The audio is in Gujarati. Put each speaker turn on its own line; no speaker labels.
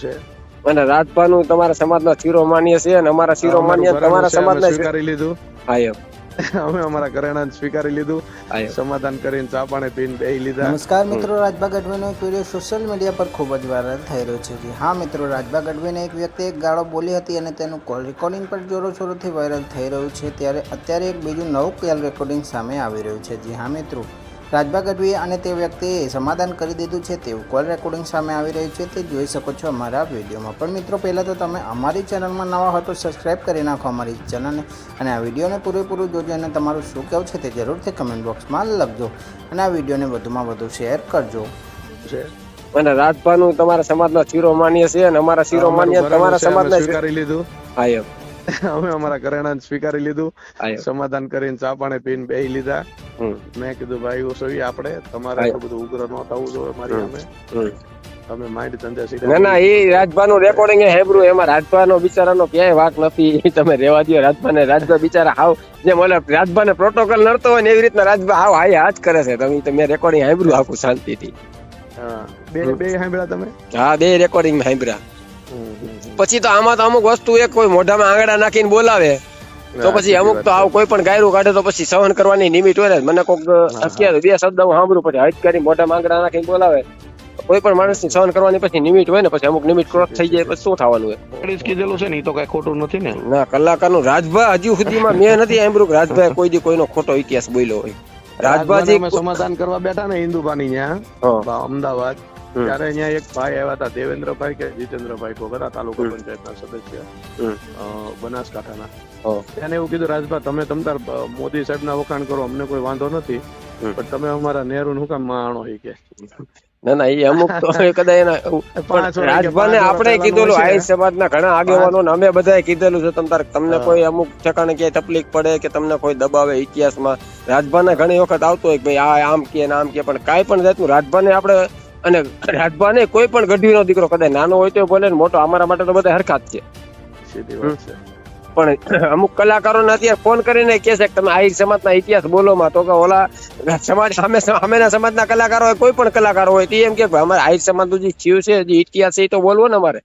છે
અને રાજભાનું તમારા સમાજનો શીરો માન્ય છે અને અમારા શીરો માન્ય તમારા સમાજના
સ્વીકારી લીધું.
હા એમ
અમે અમારા ઘરેણાને સ્વીકારી લીધું,
હા એમ.
સમાધાન કરીને ચા પાણી પીને બેહી લીધા.
નમસ્કાર મિત્રો, રાજભા ગઢવીનો એક વિડીયો સોશિયલ મીડિયા પર ખૂબ જ વાયરલ થઈ રહ્યો છે. જી હા મિત્રો, રાજભા ગઢવીને એક વ્યક્તિએ એક ગાળો બોલી હતી અને તેનું કોલ રેકોર્ડિંગ પર જોરોશોરોથી વાયરલ થઈ રહ્યું છે. ત્યારે અત્યારે એક બીજું નવું કોલ રેકોર્ડિંગ સામે આવી રહ્યું છે. જી હા મિત્રો, રાજભા ગઢવીએ અને તે વ્યક્તિએ સમાધાન કરી દીધું છે તેવું કોલ રેકોર્ડિંગ સામે આવી રહ્યું છે. તે જોઈ શકો છો અમારા વિડીયોમાં. પણ મિત્રો, પહેલાં તો તમે અમારી ચેનલમાં નવા હોય તો સબસ્ક્રાઈબ કરી નાખો અમારી ચેનલને અને આ વિડીયોને પૂરેપૂરું જોજો અને તમારું શું કહેવું છે તે જરૂરથી કમેન્ટ બોક્સમાં લખજો અને આ વિડીયોને વધુમાં વધુ શેર કરજો.
છે
અને રાજભાનું તમારા સમાજનો શીરો માન્ય છે અને અમારા શીરો માન્ય તમારા સમાજના
સ્વીકારી લીધું.
હા એમ.
અમે અમારા ઘરેણાને સ્વીકારી લીધું,
હા એમ.
સમાધાન કરીને ચા પાણી પીને બેહી લીધા. મેં કીધું ભાઈ ઓસવી આપણે તમારે એટલું બધું ઉગ્ર ન થવું જોઈએ મારી સામે. તમે માઇન્ડ ધંધા
ના ના, એ રાજભાનું રેકોર્ડિંગ એ હેબરું, એમાં રાજભાનો બિચારાનો ક્યાંય વાક નથી. તમે રેવા દો રાજભાને. રાજભા બિચારા હાવ જેમ ઓલા રાજભાને પ્રોટોકોલ નડતો હોય ને એવી રીતના રાજભા હાવ હાય હાથ કરે છે. તમે રેકોર્ડિંગ હેબરું આખું શાંતિથી.
બે સાંભળ્યા તમે?
હા, બે રેકોર્ડિંગ હેબરા. પછી તો આમાં તો અમુક વસ્તુ એક કોઈ મોઢામાં આંગળા નાખીને બોલાવે તો પછી અમુક તો આવું કોઈ પણ ગાયરું કાઢે તો પછી સહન કરવાની નિમિત હોય ને. મને કોઈક અત્યારે બે શબ્દ હું સાંભળું પછી હજ કરી મોઢામાં આંગળા નાખીને બોલાવે, કોઈ પણ માણસ ની સહન કરવાની પછી નિમિત હોય ને, પછી અમુક નિમિત ક્રોસ થઈ જાય પછી શું થવાનું હોય?
કીધેલું છે ને, એ તો કઈ ખોટું નથી ને.
ના, કલાકારનું રાજભા હજુ સુધીમાં મેં નથી સાંભળ્યું કે રાજભાઈ કોઈ દી કોઈનો ખોટો ઇતિહાસ બોલ્યો હોય. રાજભાજી
સમાધાન કરવા બેઠા ને હિન્દુભાની ત્યાં અમદાવાદ, ત્યારે અહીંયા એક ભાઈ આવ્યા હતા, દેવેન્દ્રભાઈ કે જીતેન્દ્રભાઈ કોગરા, તાલુકા પંચાયતના સદસ્ય બનાસકાંઠાના. એને એવું કીધું, રાજભા તમે તમતાર મોદી સાહેબ ના વખાણ કરો, અમને કોઈ વાંધો નથી, પણ તમે અમારા નહેરુ નું કામ માણો કે.
ના ના, એ અમુક તો કદાચ એના રાજભાને આપણે કીધેલું, આહિર સમાજના ઘણા આગેવાનો ને અમે બધાએ કીધેલું છે તમને કોઈ અમુક ઠેકાણે ક્યાંય તકલીફ પડે કે તમને કોઈ દબાવે ઇતિહાસમાં, રાજભાને ઘણી વખત આવતો હોય કે ભાઈ આ આમ કે આમ કે, પણ કાંઈ પણ જાતનું રાજભાને આપણે અને રાજભાને કોઈ પણ ગઢવીનો દીકરો કદાચ નાનો હોય તો ભલે ને મોટો, અમારા માટે તો બધા હરખા જ છે. પણ અમુક કલાકારોને અત્યારે ફોન કરીને કે છે કે તમે આહિર સમાજના ઇતિહાસ બોલો માં, તો કે ઓલા સમાજ સામેના સમાજના કલાકારો હોય, કોઈ પણ કલાકારો હોય, તે એમ કે અમારે આહિર સમાજનું જે થયું છે, જે ઇતિહાસ છે એ તો બોલવો ને અમારે.